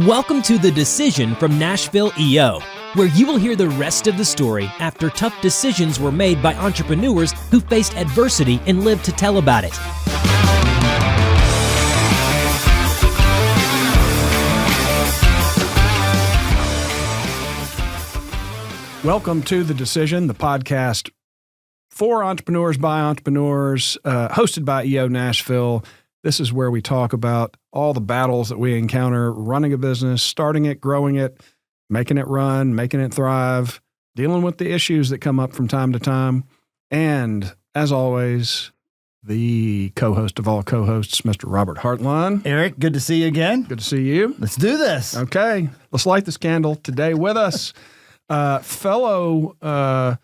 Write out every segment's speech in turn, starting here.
Welcome to The Decision from Nashville EO, where you will hear the rest of the story after tough decisions were made by entrepreneurs who faced adversity and lived to tell about it. Welcome to The Decision, the podcast for entrepreneurs by entrepreneurs, hosted by EO Nashville. This is where we talk about all the battles that we encounter running a business, starting it, growing it, making it run, making it thrive, dealing with the issues that come up from time to time. And as always, the co-host of all co-hosts, Mr. Robert Hartline. Eric, good to see you again. Good to see you. Let's do this. Okay, let's light this candle. Today with us, fellow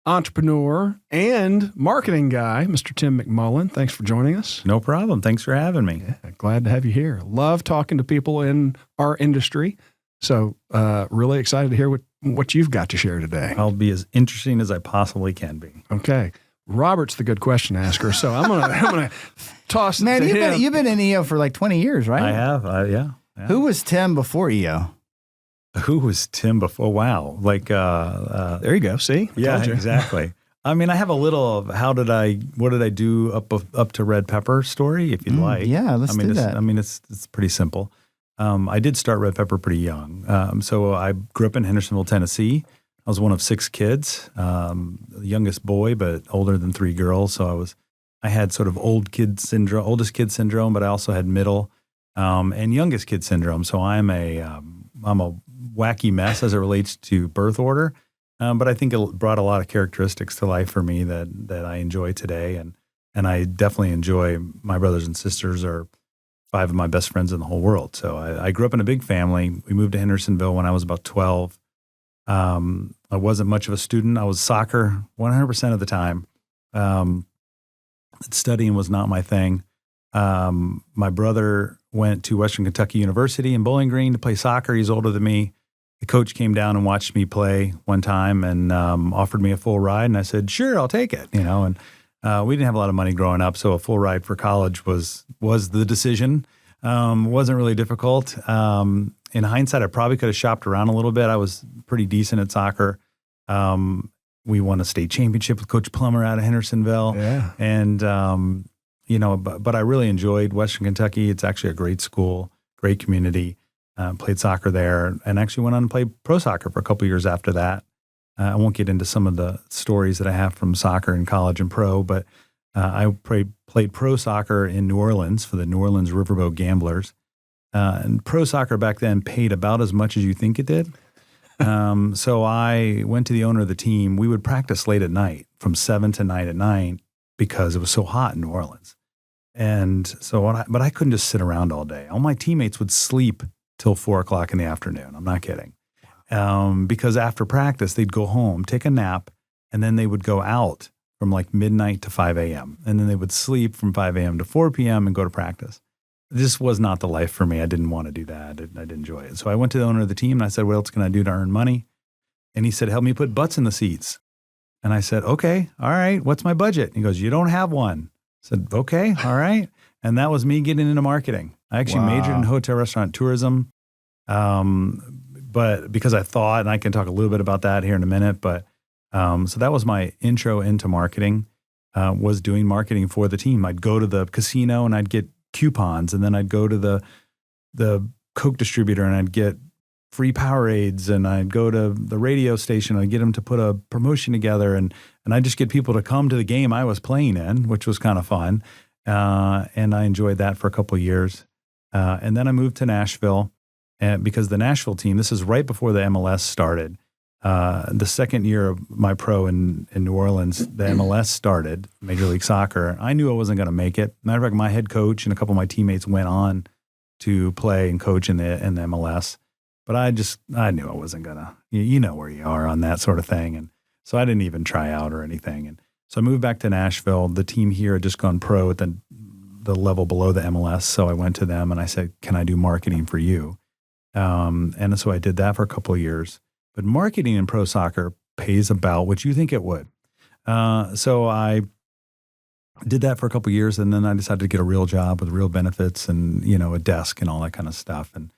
entrepreneur and marketing guy, Mr. Tim McMullen. Thanks for joining us. No problem. Thanks for having me. Yeah, glad to have you here. Love talking to people in our industry. So really excited to hear what you've got to share today. I'll be as interesting as I possibly can be. Okay. Robert's the good question asker, so I'm gonna toss it to him. You've been in EO for like 20 years, right? I have. Yeah. Who was Tim before EO? Who was Tim before? Wow. Like, there you go. See? Yeah, Told you. exactly. I mean, I have a little of what did I do up to Red Pepper story, if you'd like. Yeah, let's do that. I mean, it's pretty simple. I did start Red Pepper pretty young. So I grew up in Hendersonville, Tennessee. I was one of 6 kids, the youngest boy, but older than 3 girls. So I had sort of oldest kid syndrome, but I also had middle and youngest kid syndrome. So I'm a wacky mess as it relates to birth order. But I think it brought a lot of characteristics to life for me that I enjoy today. And I definitely enjoy my brothers and sisters are 5 of my best friends in the whole world. So I grew up in a big family. We moved to Hendersonville when I was about 12. I wasn't much of a student. I was soccer 100% of the time. Studying was not my thing. My brother went to Western Kentucky University in Bowling Green to play soccer. He's older than me. The coach came down and watched me play one time and offered me a full ride. And I said, sure, I'll take it. And we didn't have a lot of money growing up, so a full ride for college was the decision. Wasn't really difficult. In hindsight, I probably could have shopped around a little bit. I was pretty decent at soccer. We won a state championship with Coach Plummer out of Hendersonville. Yeah. And, but I really enjoyed Western Kentucky. It's actually a great school, great community. Played soccer there and actually went on and played pro soccer for a couple of years after that. I won't get into some of the stories that I have from soccer in college and pro, but I played pro soccer in New Orleans for the New Orleans Riverboat Gamblers. And pro soccer back then paid about as much as you think it did. So I went to the owner of the team. We would practice late at night from 7 to 9 at night because it was so hot in New Orleans. And so, but I couldn't just sit around all day. All my teammates would sleep till 4 o'clock in the afternoon. I'm not kidding. Because after practice, they'd go home, take a nap, and then they would go out from like midnight to 5 a.m. And then they would sleep from 5 a.m. to 4 p.m. and go to practice. This was not the life for me. I didn't want to do that. I didn't enjoy it. So I went to the owner of the team and I said, what else can I do to earn money? And he said, help me put butts in the seats. And I said, okay, all right, what's my budget? And he goes, you don't have one. I said, okay, all right. And that was me getting into marketing. I actually majored in hotel restaurant tourism, but because I thought, and I can talk a little bit about that here in a minute, but so that was my intro into marketing, was doing marketing for the team. I'd go to the casino and I'd get coupons, and then I'd go to the Coke distributor and I'd get free Powerades, and I'd go to the radio station and I'd get them to put a promotion together, and I'd just get people to come to the game I was playing in, which was kind of fun. And I enjoyed that for a couple of years. And then I moved to Nashville because the Nashville team, this is right before the MLS started. The second year of my pro in New Orleans, the MLS started, Major League Soccer. I knew I wasn't going to make it. Matter of fact, my head coach and a couple of my teammates went on to play and coach in the MLS. But I knew I wasn't going to, you know where you are on that sort of thing. And so I didn't even try out or anything. And so I moved back to Nashville. The team here had just gone pro at the level below the MLS. So I went to them and I said, can I do marketing for you? And so I did that for a couple of years. But marketing in pro soccer pays about what you think it would. So I did that for a couple of years, and then I decided to get a real job with real benefits and, a desk and all that kind of stuff. And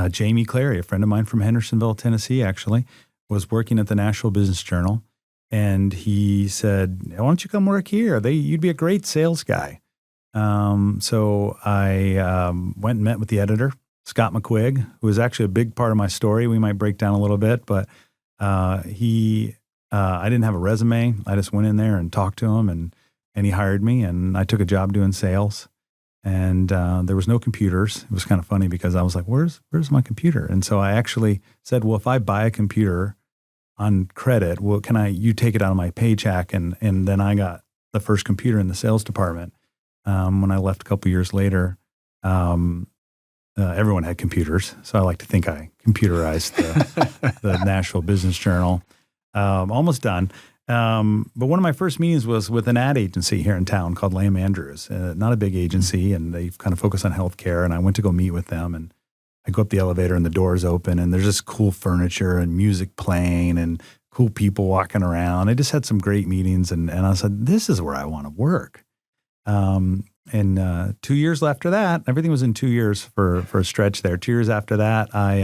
Jamie Clary, a friend of mine from Hendersonville, Tennessee, actually, was working at the Nashville Business Journal. And he said, why don't you come work here? You'd be a great sales guy. So I went and met with the editor, Scott McQuigg, who was actually a big part of my story. We might break down a little bit, but I didn't have a resume. I just went in there and talked to him, and he hired me, and I took a job doing sales. And there was no computers. It was kind of funny because I was like, where's my computer? And so I actually said, well, if I buy a computer on credit, well, you take it out of my paycheck? And then I got the first computer in the sales department. When I left a couple years later, everyone had computers. So I like to think I computerized the Nashville Business Journal. Almost done. But one of my first meetings was with an ad agency here in town called Lamb Andrews, not a big agency, and they kind of focus on healthcare. And I went to go meet with them, and I go up the elevator and the doors open, and there's just cool furniture and music playing and cool people walking around. I just had some great meetings, and I said, this is where I want to work. And 2 years after that, everything was in 2 years for a stretch there. 2 years after that, I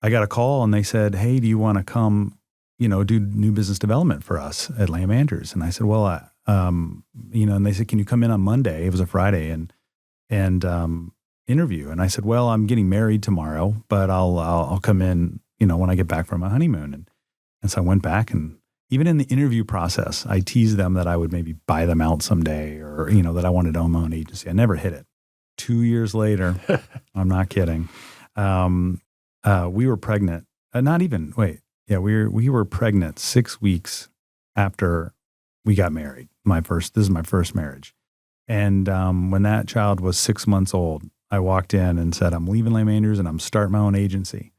got a call, and they said, hey, do you want to come, do new business development for us at Lamb Andrews? And I said, well, and they said, can you come in on Monday? It was a Friday, and interview. And I said, well, I'm getting married tomorrow, but I'll come in, when I get back from my honeymoon. And so I went back, and even in the interview process, I teased them that I would maybe buy them out someday, or, that I wanted to own my own agency. I never hit it. 2 years later, I'm not kidding. We were pregnant. We were pregnant 6 weeks after we got married. This is my first marriage. And when that child was 6 months old, I walked in and said, I'm leaving Lamb Andrews and I'm starting my own agency.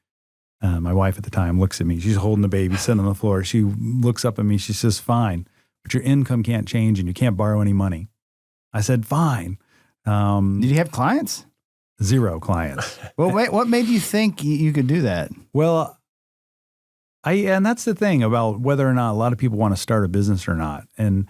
My wife at the time looks at me. She's holding the baby, sitting on the floor. She looks up at me. She says, fine, but your income can't change and you can't borrow any money. I said, fine. Did you have clients? 0 clients. Well, wait, what made you think you could do that? Well, and that's the thing about whether or not a lot of people want to start a business or not. And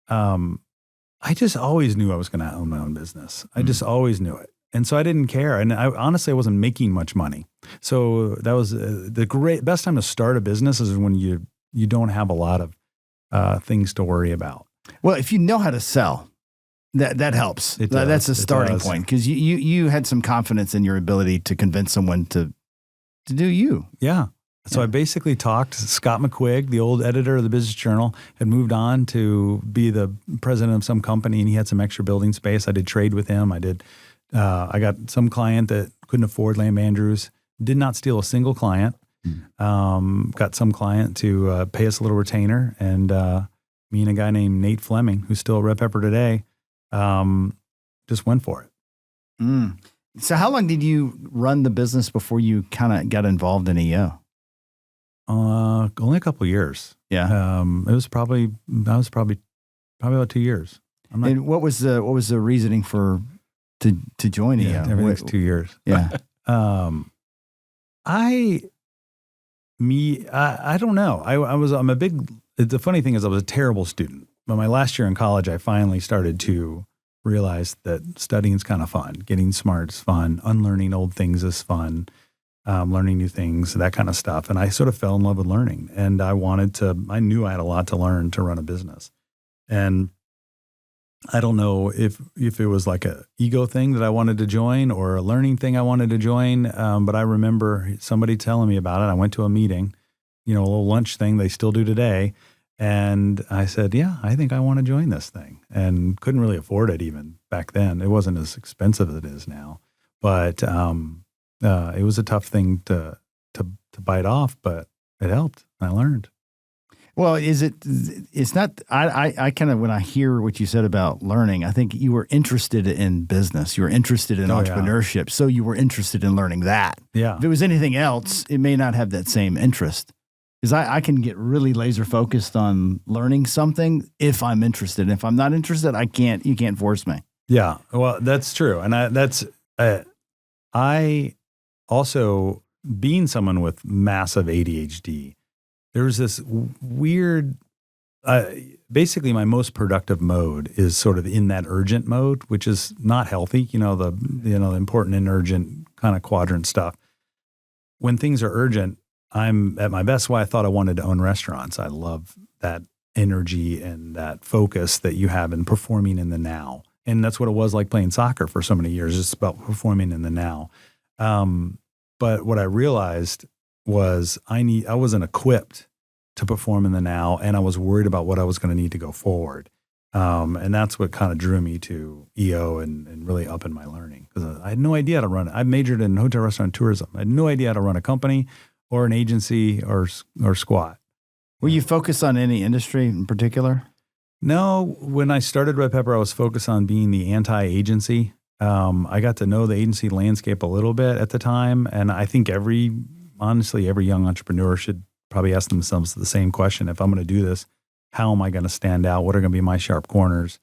I just always knew I was going to own my own business. I just always knew it. And so I didn't care. And I wasn't making much money. So that was the best time to start a business is when you don't have a lot of things to worry about. Well, if you know how to sell, that helps. That's a starting point, because you had some confidence in your ability to convince someone to do you. Yeah. So I basically talked to Scott McQuigg, the old editor of the Business Journal, had moved on to be the president of some company, and he had some extra building space. I did trade with him. I got some client that couldn't afford Lamb Andrews, did not steal a single client. Got some client to pay us a little retainer, and me and a guy named Nate Fleming, who's still at Red Pepper today, just went for it. So how long did you run the business before you kind of got involved in EO? Only a couple of years. Yeah. That was probably about 2 years. And what was the reasoning to join EO? Everything's 2 years. Yeah. I don't know. The funny thing is I was a terrible student. But my last year in college, I finally started to realize that studying is kind of fun. Getting smart is fun. Unlearning old things is fun. Learning new things, that kind of stuff. And I sort of fell in love with learning. And I knew I had a lot to learn to run a business. And I don't know if it was like a ego thing that I wanted to join or a learning thing I wanted to join. But I remember somebody telling me about it. I went to a meeting, a little lunch thing they still do today. And I said, yeah, I think I want to join this thing, and couldn't really afford it even back then. It wasn't as expensive as it is now, but it was a tough thing to bite off, but it helped. I learned. Well, it's not, I kind of, when I hear what you said about learning, I think you were interested in business. You were interested in entrepreneurship. Yeah. So you were interested in learning that. Yeah. If it was anything else, it may not have that same interest. Because I can get really laser focused on learning something if I'm interested. And if I'm not interested, you can't force me. Yeah. Well, that's true. And I also, being someone with massive ADHD, there's this weird, basically my most productive mode is sort of in that urgent mode, which is not healthy. The important and urgent kind of quadrant stuff. When things are urgent, I'm at my best. Why I thought I wanted to own restaurants. I love that energy and that focus that you have in performing in the now. And that's what it was like playing soccer for so many years. It's about performing in the now. But what I realized was I wasn't equipped to perform in the now, and I was worried about what I was going to need to go forward. And that's what kind of drew me to EO and really up in my learning, because I had no idea how to run it. I majored in hotel restaurant tourism. I had no idea how to run a company or an agency or squat. Were you focused on any industry in particular? No, when I started Red Pepper, I was focused on being the anti-agency. I got to know the agency landscape a little bit at the time, and I think every young entrepreneur should probably ask themselves the same question. If I'm going to do this, how am I going to stand out? What are going to be my sharp corners?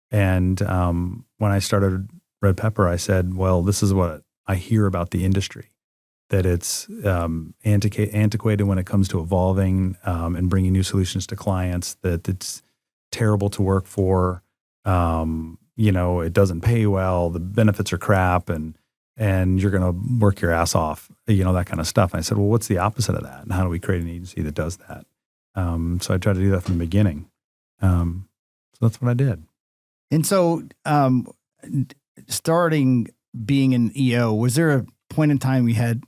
And when I started Red Pepper, I said, well, this is what I hear about the industry, that it's antiquated when it comes to evolving and bringing new solutions to clients, that it's terrible to work for. It doesn't pay well, the benefits are crap, and you're going to work your ass off, that kind of stuff. And I said, well, what's the opposite of that? And how do we create an agency that does that? So I tried to do that from the beginning. So that's what I did. And so starting being an EO, was there a point in time you had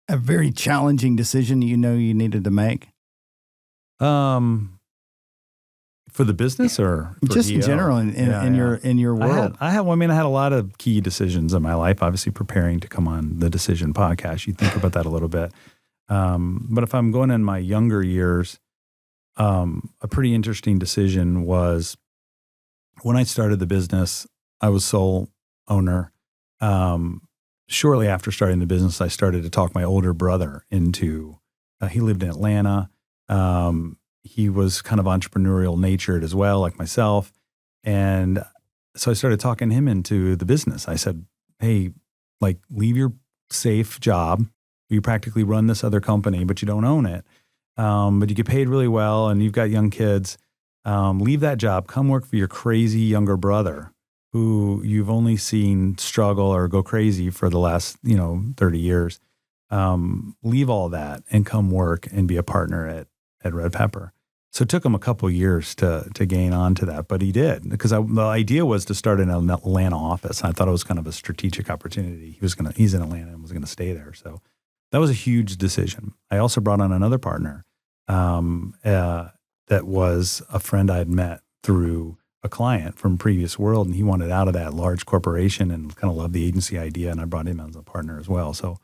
a very challenging decision you needed to make? For the business or for just EO? In general in your world? I had a lot of key decisions in my life, obviously preparing to come on the Decision podcast. You think about that a little bit. But if I'm going in my younger years, a pretty interesting decision was when I started the business, I was sole owner. Shortly after starting the business, I started to talk my older brother into, he lived in Atlanta. He was kind of entrepreneurial natured as well, like myself. And so I started talking him into the business. I said, hey, leave your safe job. You practically run this other company, but you don't own it. But you get paid really well and you've got young kids. Leave that job. Come work for your crazy younger brother who you've only seen struggle or go crazy for the last, 30 years. Leave all that and come work and be a partner at Red Pepper. So it took him a couple of years to gain on to that, but he did, because the idea was to start an Atlanta office. I thought it was kind of a strategic opportunity. He's in Atlanta and was going to stay there. So that was a huge decision. I also brought on another partner that was a friend I had met through a client from previous world, and he wanted out of that large corporation and kind of loved the agency idea, and I brought him as a partner as well. So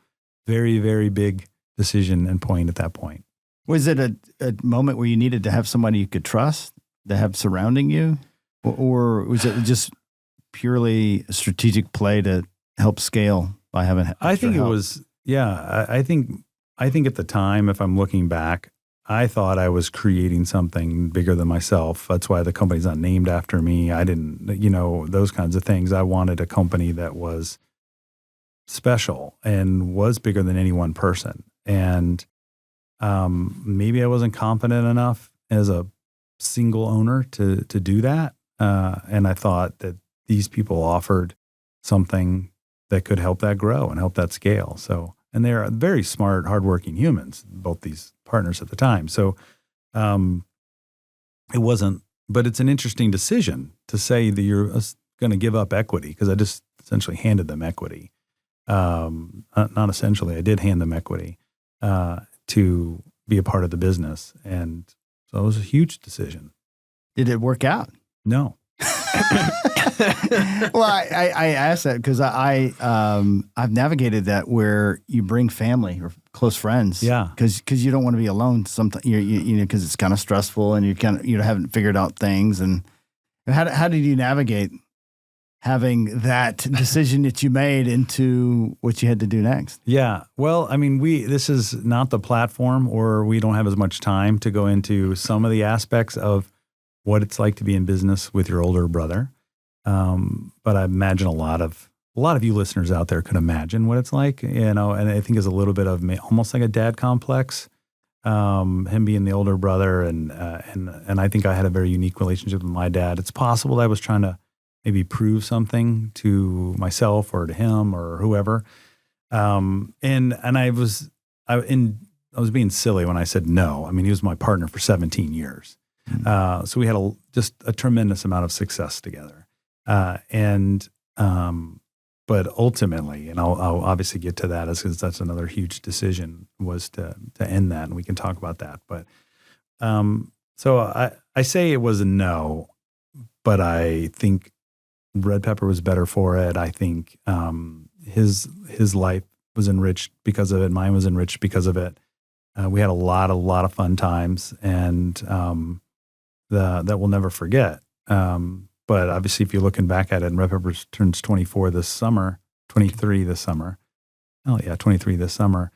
very, very big decision and point at that point. Was it a moment where you needed to have somebody you could trust to have surrounding you? Or was it just purely a strategic play to help scale by having I think help? It was, yeah. I think at the time, if I'm looking back, I thought I was creating something bigger than myself. That's why the company's not named after me. I didn't, those kinds of things. I wanted a company that was special and was bigger than any one person. And maybe I wasn't confident enough as a single owner to do that. And I thought that these people offered something that could help that grow and help that scale. So, and they're very smart, hardworking humans, both these partners at the time. So, it wasn't, but it's an interesting decision to say that you're going to give up equity, because I just essentially handed them equity. Not essentially, I did hand them equity, to be a part of the business. And so it was a huge decision. Did it work out? No. Well, I asked that because I've navigated that where you bring family or close friends. Yeah. Because you don't want to be alone. Sometimes because it's kind of stressful and you haven't figured out things. And how did you navigate having that decision that you made into what you had to do next? Yeah. Well, I mean, this is not the platform, or we don't have as much time to go into some of the aspects of what it's like to be in business with your older brother. But I imagine a lot of you listeners out there could imagine what it's like, and I think it's a little bit of almost like a dad complex, him being the older brother. And I think I had a very unique relationship with my dad. It's possible that I was trying to maybe prove something to myself or to him or whoever. And I was being silly when I said no. I mean, he was my partner for 17 years. So we had just a tremendous amount of success together. But ultimately, and I'll obviously get to that because that's another huge decision, was to end that, and we can talk about that. But so I say it was a no, but I think Red Pepper was better for it. I think his life was enriched because of it. Mine was enriched because of it. We had a lot of fun times, and that we'll never forget. But obviously, if you're looking back at it, and Red Pepper turns 23 this summer. Oh yeah, 23 this summer.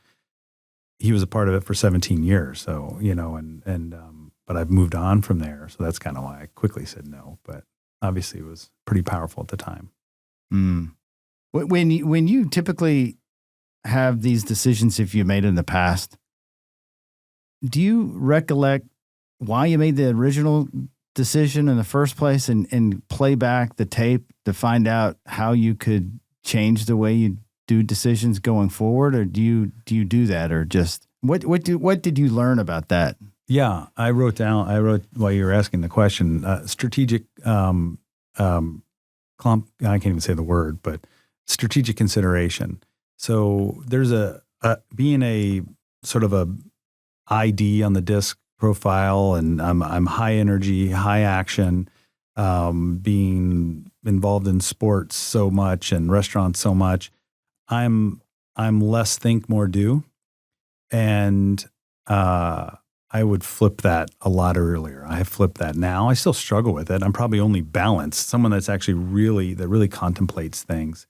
He was a part of it for 17 years. So, but I've moved on from there. So that's kind of why I quickly said no. But obviously, it was pretty powerful at the time. When you typically have these decisions, if you made in the past, do you recollect why you made the original decision in the first place and play back the tape to find out how you could change the way you do decisions going forward? Or do you do that, or just what did you learn about that? Yeah, I wrote while you were asking the question, strategic, I can't even say the word, but strategic consideration. So there's being a sort of a ID on the disc profile, and I'm high energy, high action, being involved in sports so much and restaurants so much. I'm less think, more do, and I would flip that a lot earlier. I have flipped that now. I still struggle with it. I'm probably only balanced. Someone that's actually really contemplates things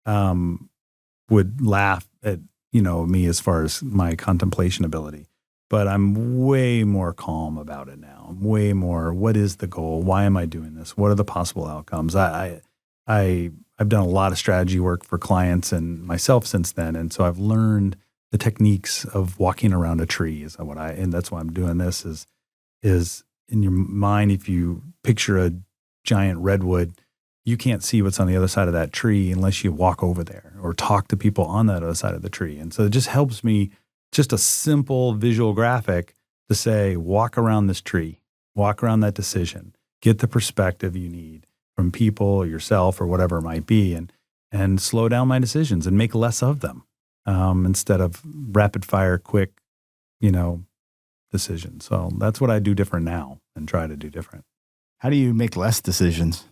would laugh at me as far as my contemplation ability. But I'm way more calm about it now. I'm way more, what is the goal? Why am I doing this? What are the possible outcomes? I've done a lot of strategy work for clients and myself since then. And so I've learned the techniques of walking around a tree and that's why I'm doing this is in your mind, if you picture a giant redwood, you can't see what's on the other side of that tree unless you walk over there or talk to people on that other side of the tree. And so it just helps me, just a simple visual graphic to say, walk around this tree, walk around that decision, get the perspective you need from people or yourself or whatever it might be, and slow down my decisions and make less of them instead of rapid fire, quick, decisions. So that's what I do different now and try to do different. How do you make less decisions?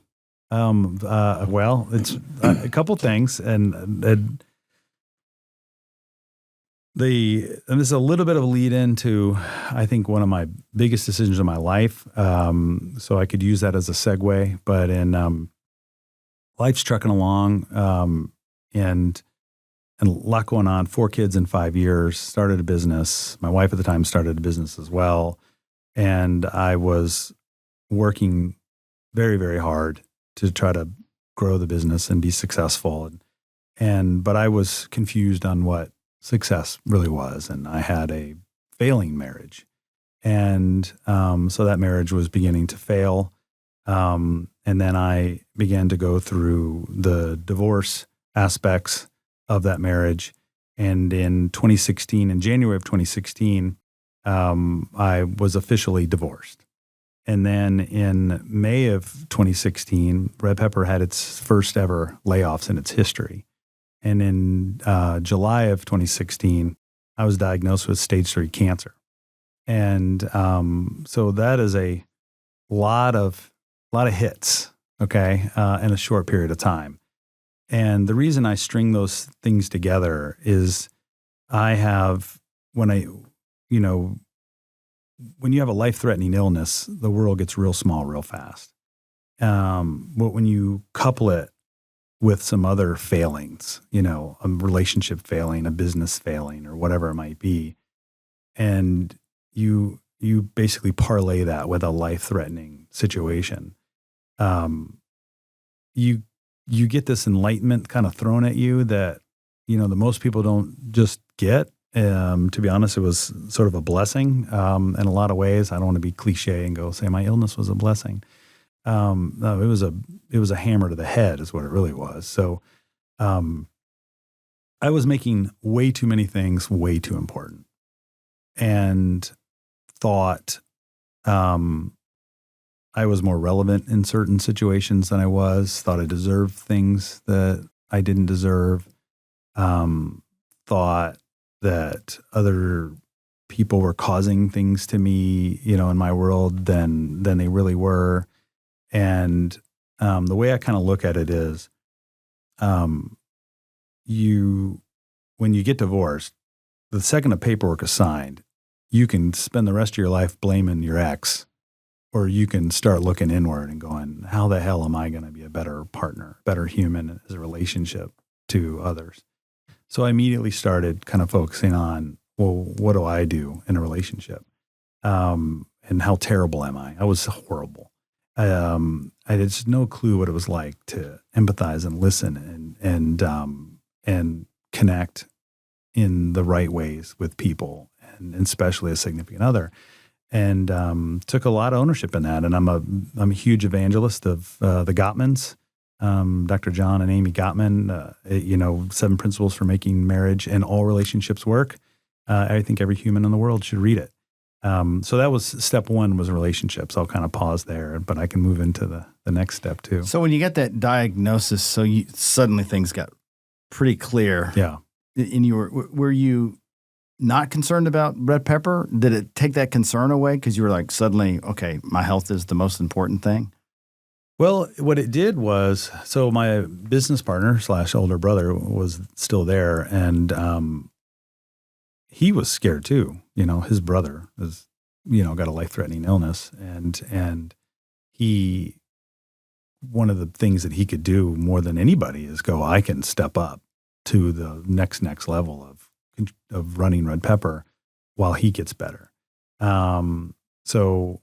Well, it's a couple things, and this is a little bit of a lead into, I think, one of my biggest decisions in my life. So I could use that as a segue, but life's trucking along, and a lot going on. 4 kids in 5 years, started a business. My wife at the time started a business as well. And I was working very, very hard to try to grow the business and be successful. But I was confused on what success really was. And I had a failing marriage. And so that marriage was beginning to fail. And then I began to go through the divorce aspects of that marriage. And in January of 2016, I was officially divorced. And then in May of 2016, Red Pepper had its first ever layoffs in its history. And in July of 2016, I was diagnosed with stage 3 cancer. And so that is a lot of hits, okay, in a short period of time. And the reason I string those things together is when you have a life-threatening illness, the world gets real small real fast. But when you couple it with some other failings, a relationship failing, a business failing, or whatever it might be, and you basically parlay that with a life-threatening situation, you get this enlightenment kind of thrown at you that, that most people don't just get. To be honest, it was sort of a blessing in a lot of ways. I don't want to be cliche and say my illness was a blessing. No, it was a hammer to the head is what it really was. So I was making way too many things way too important, and thought I was more relevant in certain situations than I was, thought I deserved things that I didn't deserve, thought that other people were causing things to me, in my world than they really were. And the way I kind of look at it is, when you get divorced, the second a paperwork is signed, you can spend the rest of your life blaming your ex, or you can start looking inward and going, how the hell am I going to be a better partner, better human as a relationship to others? So I immediately started kind of focusing on, well, what do I do in a relationship? And how terrible am I? I was horrible. I had just no clue what it was like to empathize and listen and connect in the right ways with people, and especially a significant other. And took a lot of ownership in that. And I'm a huge evangelist of the Gottmans, Dr. John and Amy Gottman. 7 Principles for Making Marriage and All Relationships Work. I think every human in the world should read it. So that was step 1, was relationships. I'll kind of pause there, but I can move into the next step too. So when you get that diagnosis, suddenly things got pretty clear. Yeah. And were you not concerned about red pepper? Did it take that concern away? Because you were like, suddenly, okay, my health is the most important thing. Well, what it did was, so my business partner / older brother was still there, and he was scared too. His brother has, got a life-threatening illness, and one of the things that he could do more than anybody is go, I can step up to the next level of running Red Pepper while he gets better. So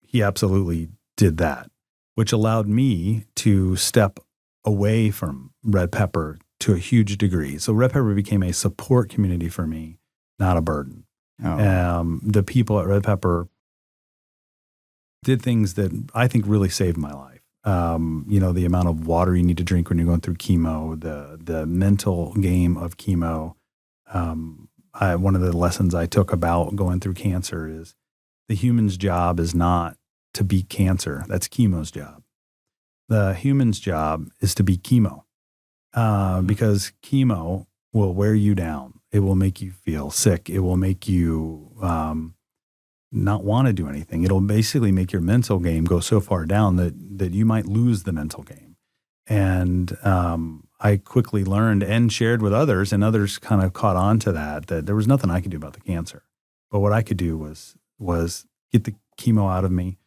he absolutely did that, which allowed me to step away from Red Pepper to a huge degree. So Red Pepper became a support community for me, not a burden. Oh. The people at Red Pepper did things that I think really saved my life. The amount of water you need to drink when you're going through chemo, the mental game of chemo. One of the lessons I took about going through cancer is the human's job is not to beat cancer. That's chemo's job. The human's job is to beat chemo, because chemo will wear you down. It will make you feel sick. It will make you not want to do anything. It'll basically make your mental game go so far down that you might lose the mental game. And I quickly learned and shared with others, and others kind of caught on to that there was nothing I could do about the cancer. But what I could do was get the chemo out of me,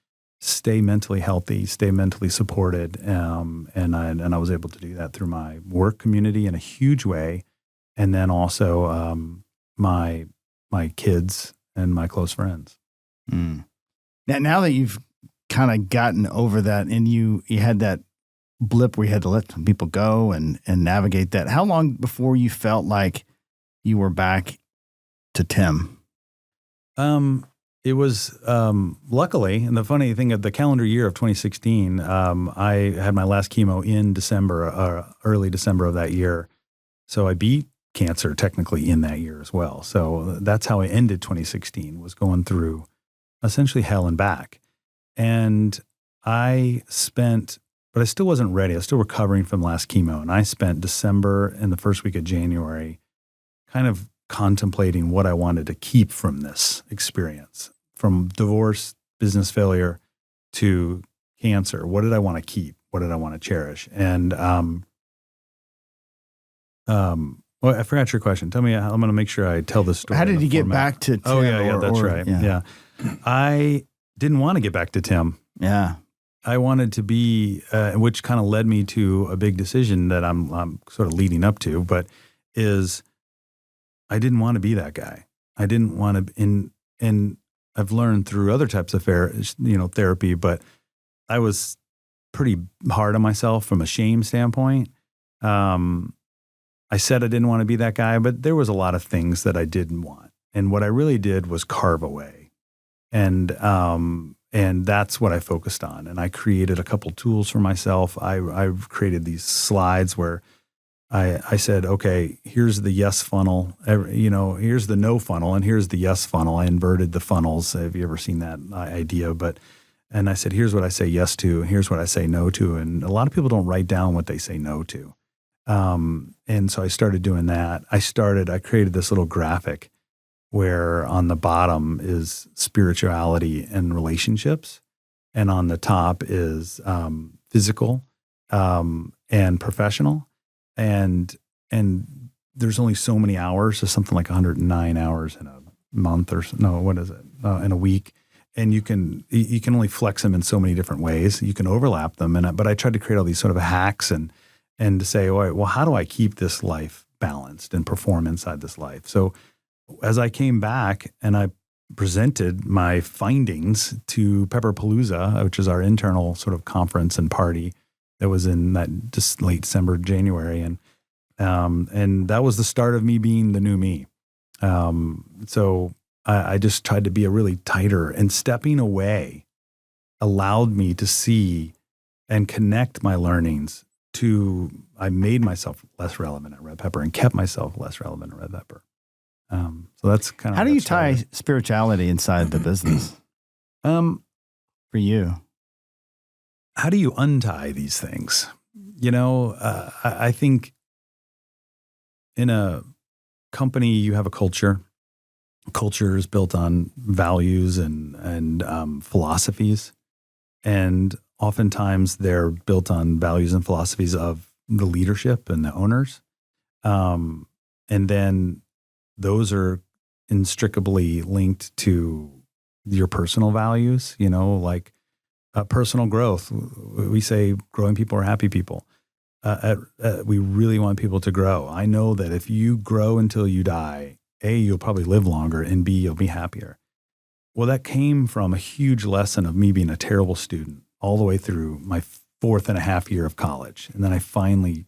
stay mentally healthy, stay mentally supported. And I was able to do that through my work community in a huge way. And then also my kids and my close friends. Mm. Now that you've kind of gotten over that, and you had that blip where you had to let some people go and navigate that, how long before you felt like you were back to Tim? It was luckily, and the funny thing of the calendar year of 2016, I had my last chemo in December, early December of that year. So I beat cancer technically in that year as well. So that's how I ended 2016, was going through essentially hell and back. And I spent, but I still wasn't ready. I was still recovering from last chemo. And I spent December and the first week of January kind of contemplating what I wanted to keep from this experience, from divorce, business failure, to cancer. What did I want to keep? What did I want to cherish? And well, I forgot your question. Tell me, I'm going to make sure I tell this story. How did you get back to Tim? Oh, yeah, that's right. Yeah. I didn't want to get back to Tim. Yeah. I wanted to be, which kind of led me to a big decision that I'm sort of leading up to, but is I didn't want to be that guy. I didn't want to, and I've learned through other types of therapy, but I was pretty hard on myself from a shame standpoint. I said I didn't want to be that guy, but there was a lot of things that I didn't want. And what I really did was carve away. And that's what I focused on. And I created a couple tools for myself. I've created these slides where I said, okay, here's the yes funnel, here's the no funnel, and here's the yes funnel. I inverted the funnels. Have you ever seen that idea? And I said, here's what I say yes to, and here's what I say no to. And a lot of people don't write down what they say no to. And so I started doing that. I created this little graphic where on the bottom is spirituality and relationships, and on the top is physical and professional. And there's only so many hours, so something like 109 hours in a month in a week. And you can only flex them in so many different ways. You can overlap them. But I tried to create all these sort of hacks and to say, all right, well, how do I keep this life balanced and perform inside this life? So as I came back and I presented my findings to Pepperpalooza, which is our internal sort of conference and party that was in that just late December, January. And that was the start of me being the new me. So I just tried to be a really tighter, and stepping away allowed me to see and connect my learnings to, I made myself less relevant at Red Pepper and kept myself less relevant at Red Pepper. So that's kind of how do you tie spirituality inside the business for you? How do you untie these things? I think in a company, you have a culture. Culture is built on values and philosophies. And oftentimes they're built on values and philosophies of the leadership and the owners. And then those are inextricably linked to your personal values, like personal growth. We say growing people are happy people. We really want people to grow. I know that if you grow until you die, A, you'll probably live longer, and B, you'll be happier. Well, that came from a huge lesson of me being a terrible student all the way through my 4.5 years of college. And then it finally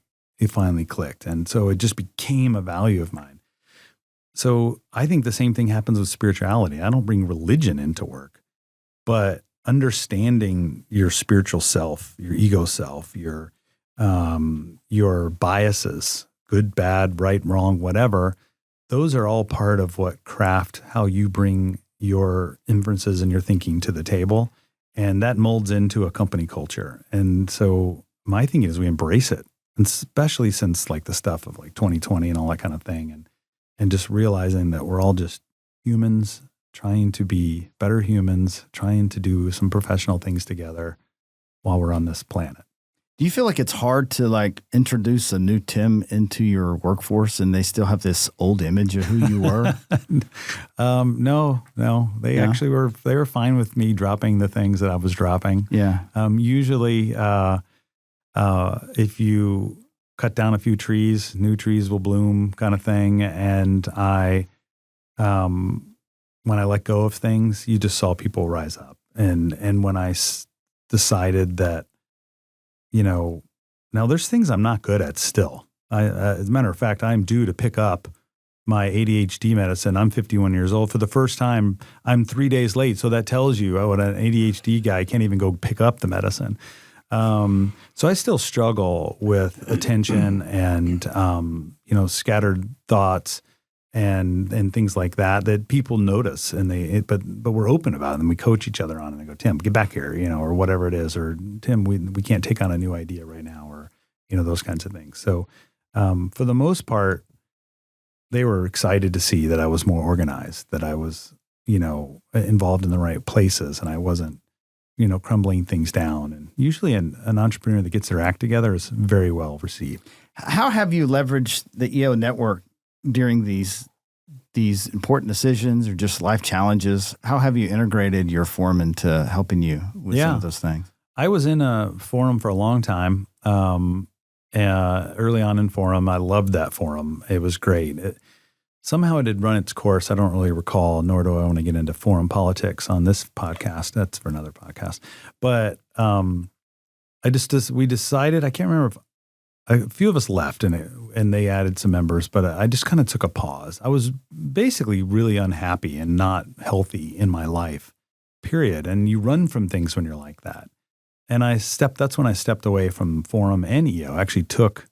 clicked. And so it just became a value of mine. So I think the same thing happens with spirituality. I don't bring religion into work, but understanding your spiritual self, your ego self, your biases, good, bad, right, wrong, whatever, those are all part of what craft how you bring your inferences and your thinking to the table. And that molds into a company culture. And so my thinking is we embrace it, and especially since like the stuff of like 2020 and all that kind of thing. And just realizing that we're all just humans trying to be better humans, trying to do some professional things together while we're on this planet. Do you feel like it's hard to like introduce a new Tim into your workforce and they still have this old image of who you were? No. They actually were fine with me dropping the things that I was dropping. Yeah. Usually, if you cut down a few trees, new trees will bloom kind of thing. And when I let go of things, you just saw people rise up. And when I decided that, now there's things I'm not good at still. As a matter of fact, I'm due to pick up my ADHD medicine. I'm 51 years old. For the first time, I'm 3 days late. So that tells you, an ADHD guy can't even go pick up the medicine. So I still struggle with attention and, scattered thoughts and things like that people notice, and but we're open about it, and we coach each other on it. And I go, Tim, get back here, or whatever it is, or Tim, we can't take on a new idea right now, or, those kinds of things. So, for the most part, they were excited to see that I was more organized, that I was, involved in the right places, and I wasn't, crumbling things down. And usually an entrepreneur that gets their act together is very well received. How have you leveraged the EO network during these important decisions or just life challenges? How have you integrated your forum into helping you with some of those things? I was in a forum for a long time. Early on in forum, I loved that forum. It was great. Somehow it had run its course. I don't really recall, nor do I want to get into forum politics on this podcast. That's for another podcast. But we decided, I can't remember if a few of us left and they added some members, but I just kind of took a pause. I was basically really unhappy and not healthy in my life, period. And you run from things when you're like that. And that's when I stepped away from forum and EO. I actually took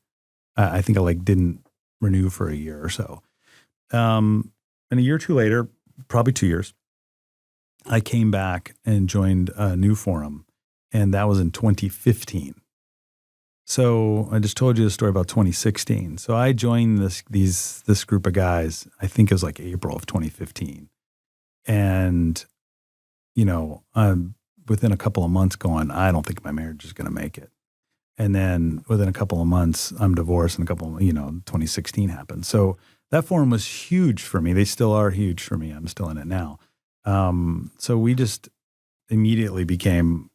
I think I like didn't renew for a year or so. And a year or two later, probably 2 years, I came back and joined a new forum, and that was in 2015. So I just told you the story about 2016. So I joined this group of guys, I think it was like April of 2015. And, I'm within a couple of months going, I don't think my marriage is going to make it. And then within a couple of months, I'm divorced, and 2016 happened. So that forum was huge for me. They still are huge for me. I'm still in it now. So we just immediately became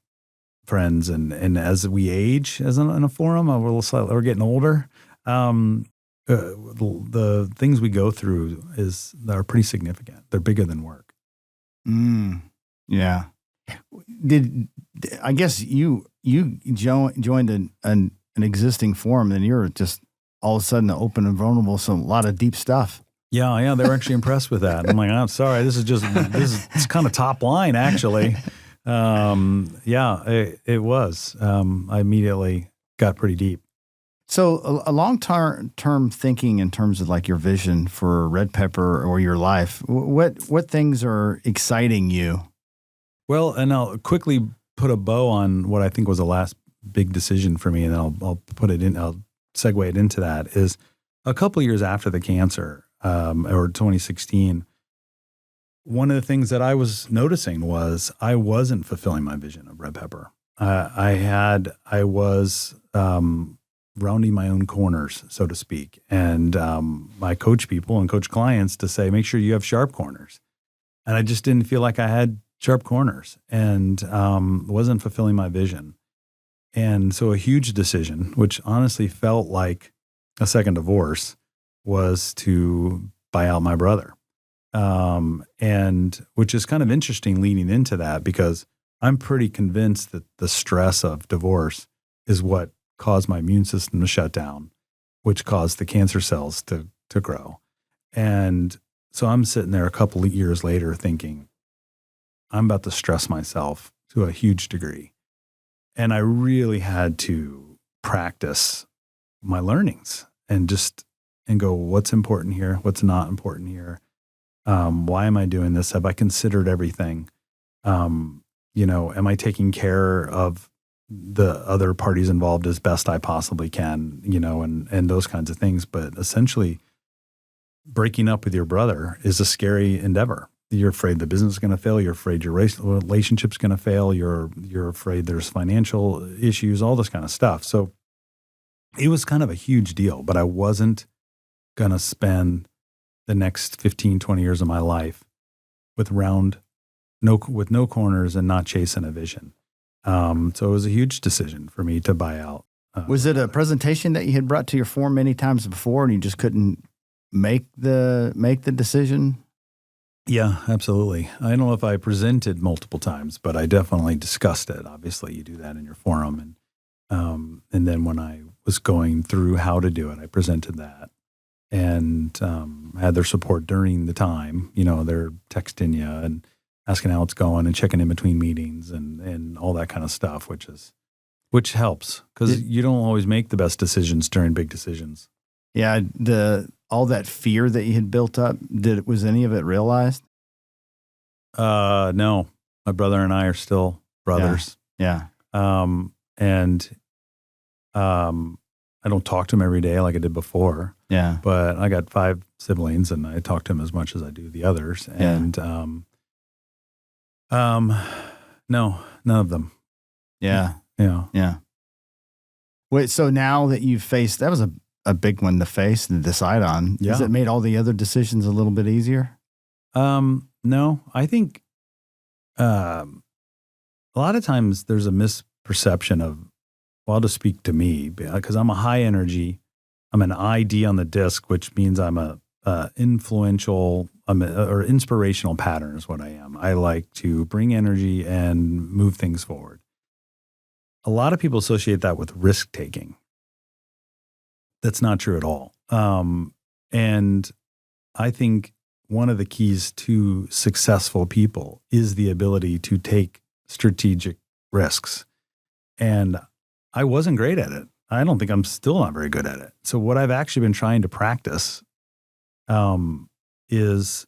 friends. And as we age in a forum, we're getting older. The things we go through are pretty significant. They're bigger than work. Yeah. I guess you joined an existing forum, and you're just all of a sudden open and vulnerable. So a lot of deep stuff. Yeah. They were actually impressed with that. I'm like, I'm sorry. It's kind of top line, actually. It was. I immediately got pretty deep. So a long-term thinking in terms of like your vision for Red Pepper or your life, what things are exciting you? Well, and I'll quickly put a bow on what I think was the last big decision for me, and then I'll segue it into that, is a couple of years after the cancer, or 2016, one of the things that I was noticing was I wasn't fulfilling my vision of Red Pepper. I was rounding my own corners, so to speak, and I coach people and coach clients to say, make sure you have sharp corners. And I just didn't feel like I had sharp corners, and wasn't fulfilling my vision. And so a huge decision, which honestly felt like a second divorce, was to buy out my brother. And which is kind of interesting leading into that, because I'm pretty convinced that the stress of divorce is what caused my immune system to shut down, which caused the cancer cells to grow. And so I'm sitting there a couple of years later thinking, I'm about to stress myself to a huge degree. And I really had to practice my learnings and go, what's important here? What's not important here? Why am I doing this? Have I considered everything? Am I taking care of the other parties involved as best I possibly can, and those kinds of things. But essentially, breaking up with your brother is a scary endeavor. You're afraid the business is going to fail. You're afraid your relationship's going to fail. You're afraid there's financial issues, all this kind of stuff. So it was kind of a huge deal, but I wasn't going to spend the next 15, 20 years of my life with no corners and not chasing a vision. So it was a huge decision for me to buy out. Was it a presentation that you had brought to your forum many times before, and you just couldn't make the decision? Yeah, absolutely. I don't know if I presented multiple times, but I definitely discussed it. Obviously, you do that in your forum, and then when I was going through how to do it, I presented that, and had their support during the time. They're texting you and asking how it's going and checking in between meetings and all that kind of stuff, which helps, because you don't always make the best decisions during big decisions. Yeah, all that fear that you had built up, was any of it realized? No, my brother and I are still brothers. Yeah. I don't talk to him every day like I did before. Yeah. But I got 5 siblings, and I talk to him as much as I do the others. And no, none of them. Yeah. Yeah. Yeah. Wait, so now that you've faced, that was a big one to face and decide on. Yeah. Has it made all the other decisions a little bit easier? No, I think a lot of times there's a misperception of, well, I'll just speak to me, because I'm a high energy. I'm an ID on the disc, which means I'm a influential or inspirational pattern is what I am. I like to bring energy and move things forward. A lot of people associate that with risk taking. That's not true at all. And I think one of the keys to successful people is the ability to take strategic risks. And I wasn't great at it. I don't think I'm still not very good at it. So what I've actually been trying to practice is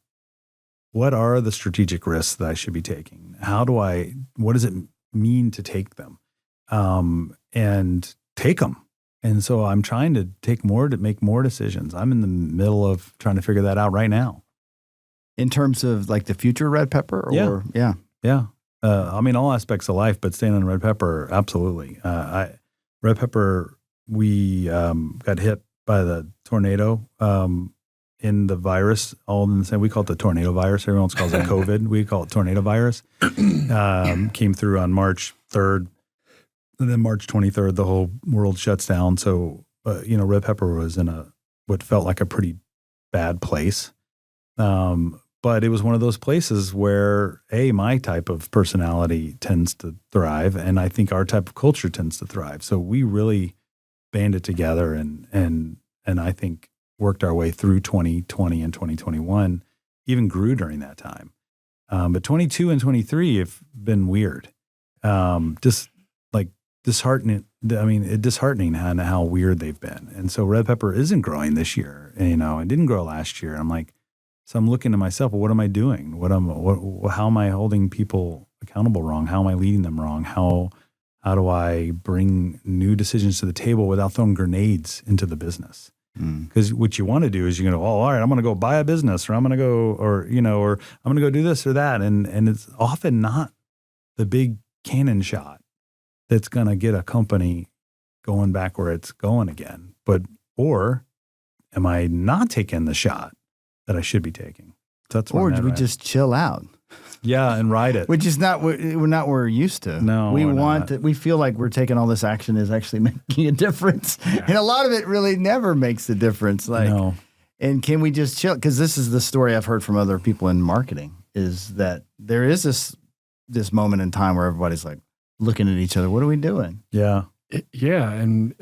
what are the strategic risks that I should be taking? What does it mean to take them? And take them. And so I'm trying to make more decisions. I'm in the middle of trying to figure that out right now. In terms of like the future red pepper? Or, yeah. I mean, all aspects of life, but staying on red pepper, absolutely. Red pepper, we got hit by the tornado in the virus, all in the same. We call it the tornado virus. Everyone else calls it COVID. We call it tornado virus. Came through on March 3rd. And then March 23rd, the whole world shuts down. So, red pepper was in what felt like a pretty bad place. But it was one of those places where, my type of personality tends to thrive, and I think our type of culture tends to thrive. So we really banded together and I think worked our way through 2020 and 2021, even grew during that time. But 22 and 23 have been weird. Just like disheartening. Disheartening how weird they've been. And so red pepper isn't growing this year, and didn't grow last year. I'm like, so I'm looking to myself, well, what am I doing? How am I holding people accountable wrong? How am I leading them wrong? How do I bring new decisions to the table without throwing grenades into the business? Because what you want to do is you're going to, all right, I'm going to go buy a business, or I'm going to go, or I'm going to go do this or that. And it's often not the big cannon shot that's going to get a company going back where it's going again. Or am I not taking the shot that I should be taking? That's or do we just chill out? Yeah, and ride it. Which is we're not what we're used to. No, we feel like we're taking all this action is actually making a difference, and a lot of it really never makes a difference. No. And can we just chill? Because this is the story I've heard from other people in marketing, is that there is this moment in time where everybody's like looking at each other. What are we doing? Yeah, and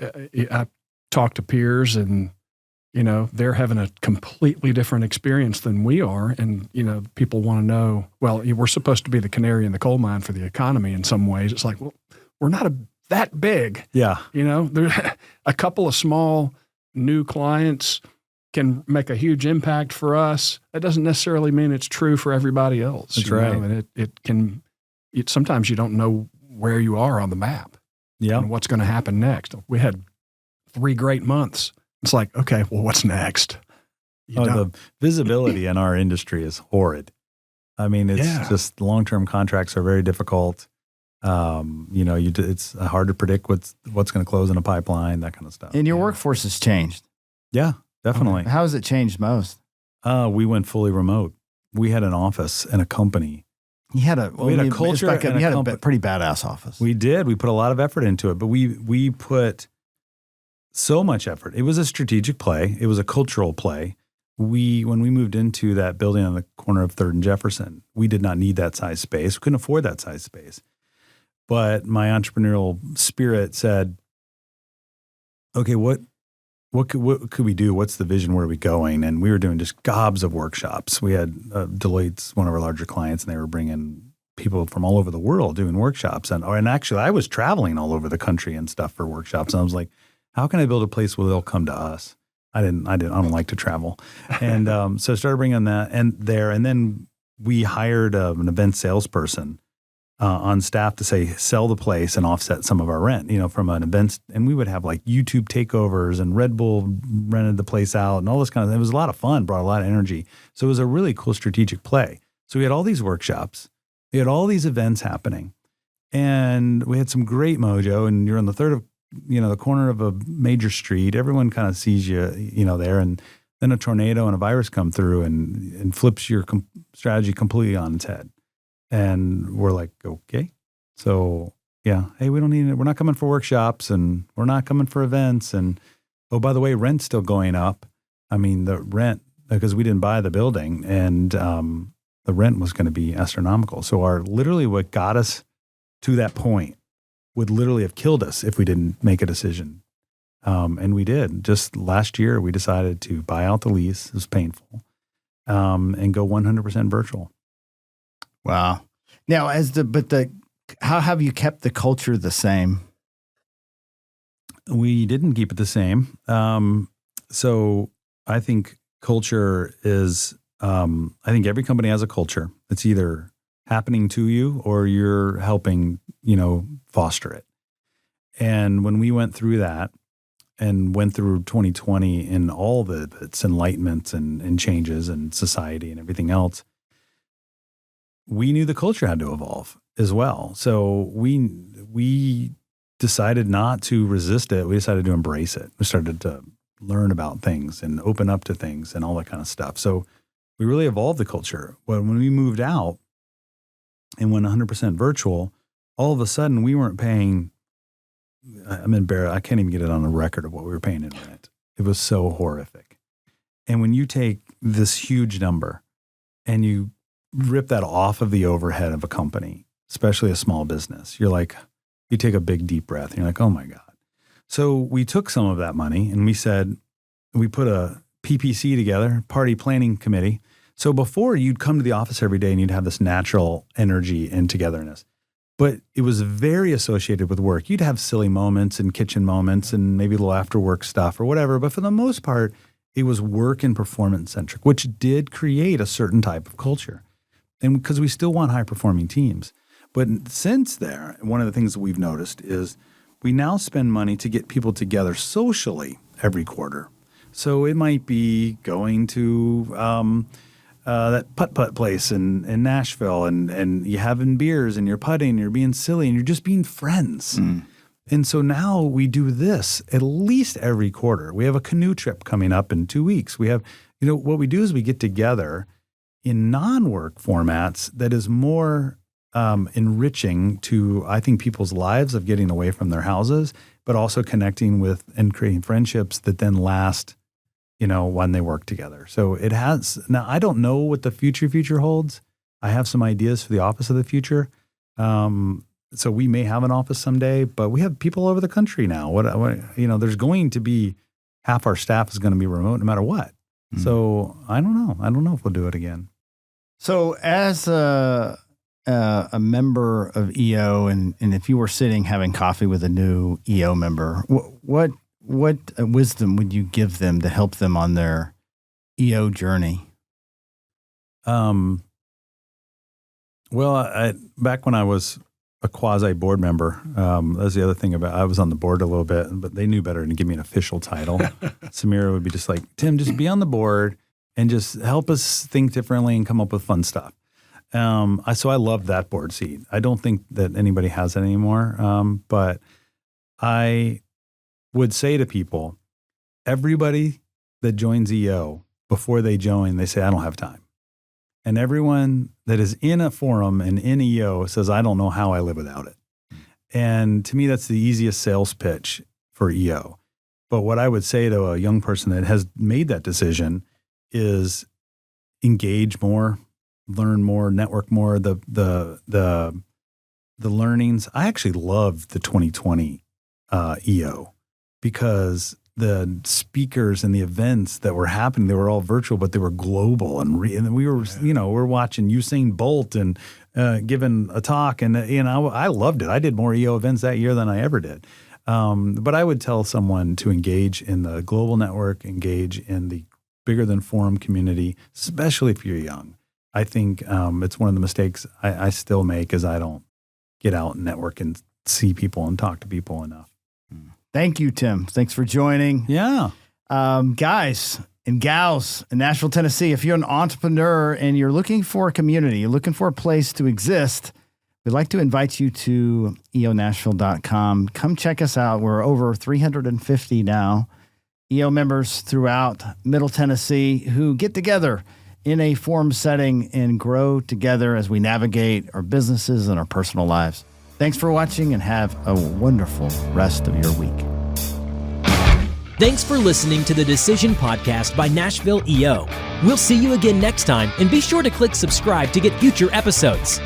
I talk to peers and. They're having a completely different experience than we are. And, people want to know, well, we're supposed to be the canary in the coal mine for the economy in some ways. It's like, well, we're not that big. Yeah. There's a couple of small new clients can make a huge impact for us. That doesn't necessarily mean it's true for everybody else. That's right. And sometimes you don't know where you are on the map. Yeah. And what's going to happen next. We had 3 great months. It's like, okay, well, what's next? The visibility in our industry is horrid. I mean, it's just long-term contracts are very difficult. It's hard to predict what's going to close in a pipeline, that kind of stuff. And your workforce has changed. Yeah, definitely. How has it changed most? We went fully remote. We had an office and a company. We had a culture. You had a pretty badass office. We did. We put a lot of effort into it, but we put so much effort. It was a strategic play. It was a cultural play. When we moved into that building on the corner of 3rd and Jefferson, we did not need that size space. We couldn't afford that size space. But my entrepreneurial spirit said, okay, what could we do? What's the vision? Where are we going? And we were doing just gobs of workshops. We had Deloitte's one of our larger clients, and they were bringing people from all over the world doing workshops. And actually, I was traveling all over the country and stuff for workshops. And I was like, how can I build a place where they'll come to us? I don't like to travel. And so I started bringing that and then we hired an event salesperson on staff to sell the place and offset some of our rent, from an event. And we would have like YouTube takeovers, and Red Bull rented the place out and all this kind of, it was a lot of fun, brought a lot of energy. So it was a really cool strategic play. So we had all these workshops, we had all these events happening, and we had some great mojo, and you're on the the corner of a major street. Everyone kind of sees you, there, and then a tornado and a virus come through and flips your strategy completely on its head. And we're like, okay, so yeah, hey, we don't need it. We're not coming for workshops, and we're not coming for events. And oh, by the way, rent's still going up. I mean, the rent, because we didn't buy the building, and the rent was going to be astronomical. So literally what got us to that point would literally have killed us if we didn't make a decision. And we did. Just last year, we decided to buy out the lease. It was painful. And go 100% virtual. Wow. Now, how have you kept the culture the same? We didn't keep it the same. So I think culture is, I think every company has a culture. It's either happening to you or you're helping, foster it. And when we went through that and went through 2020 and all its enlightenments and changes in society and everything else, we knew the culture had to evolve as well. So we decided not to resist it. We decided to embrace it. We started to learn about things and open up to things and all that kind of stuff. So we really evolved the culture. When we moved out and went 100% virtual, all of a sudden we weren't paying, I'm embarrassed, I can't even get it on a record of what we were paying in rent. It was so horrific. And when you take this huge number and you rip that off of the overhead of a company, especially a small business, you're like, you take a big deep breath and you're like, oh my God. So we took some of that money and we said, we put a PPC together, party planning committee. So before you'd come to the office every day and you'd have this natural energy and togetherness, but it was very associated with work. You'd have silly moments and kitchen moments and maybe a little after work stuff or whatever. But for the most part, it was work and performance centric, which did create a certain type of culture. And because we still want high performing teams. But since there, one of the things that we've noticed is we now spend money to get people together socially every quarter. So it might be going to that putt-putt place in Nashville and you're having beers and you're putting and you're being silly and you're just being friends. And so now we do this at least every quarter. We have a canoe trip coming up in 2 weeks. We have, what we do is we get together in non-work formats that is more enriching to, I think, people's lives of getting away from their houses, but also connecting with and creating friendships that then last, when they work together. So it has, now I don't know what the future holds. I have some ideas for the office of the future. So we may have an office someday, but we have people all over the country now. There's going to be half our staff is going to be remote no matter what. Mm-hmm. So I don't know. I don't know if we'll do it again. So as a member of EO, and if you were sitting having coffee with a new EO member, what wisdom would you give them to help them on their EO journey? Well, back when I was a quasi board member, that's the other thing about, I was on the board a little bit, but they knew better than to give me an official title. Samira would be just like, Tim, just be on the board and just help us think differently and come up with fun stuff. So I loved that board seat. I don't think that anybody has it anymore. But I would say to people, everybody that joins EO, before they join, they say, I don't have time. And everyone that is in a forum and in EO says, I don't know how I live without it. And to me, that's the easiest sales pitch for EO. But what I would say to a young person that has made that decision is engage more, learn more, network more, the learnings. I actually loved the 2020 EO because the speakers and the events that were happening, they were all virtual, but they were global. And we were, we're watching Usain Bolt and giving a talk. And, I loved it. I did more EO events that year than I ever did. But I would tell someone to engage in the global network, engage in the bigger than forum community, especially if you're young. I think it's one of the mistakes I still make is I don't get out and network and see people and talk to people enough. Thank you, Tim. Thanks for joining. Yeah. Guys and gals in Nashville, Tennessee, if you're an entrepreneur and you're looking for a community, you're looking for a place to exist, we'd like to invite you to eonashville.com. Come check us out. We're over 350 now, EO members throughout Middle Tennessee who get together in a forum setting and grow together as we navigate our businesses and our personal lives. Thanks for watching and have a wonderful rest of your week. Thanks for listening to the Decision Podcast by Nashville EO. We'll see you again next time, and be sure to click subscribe to get future episodes.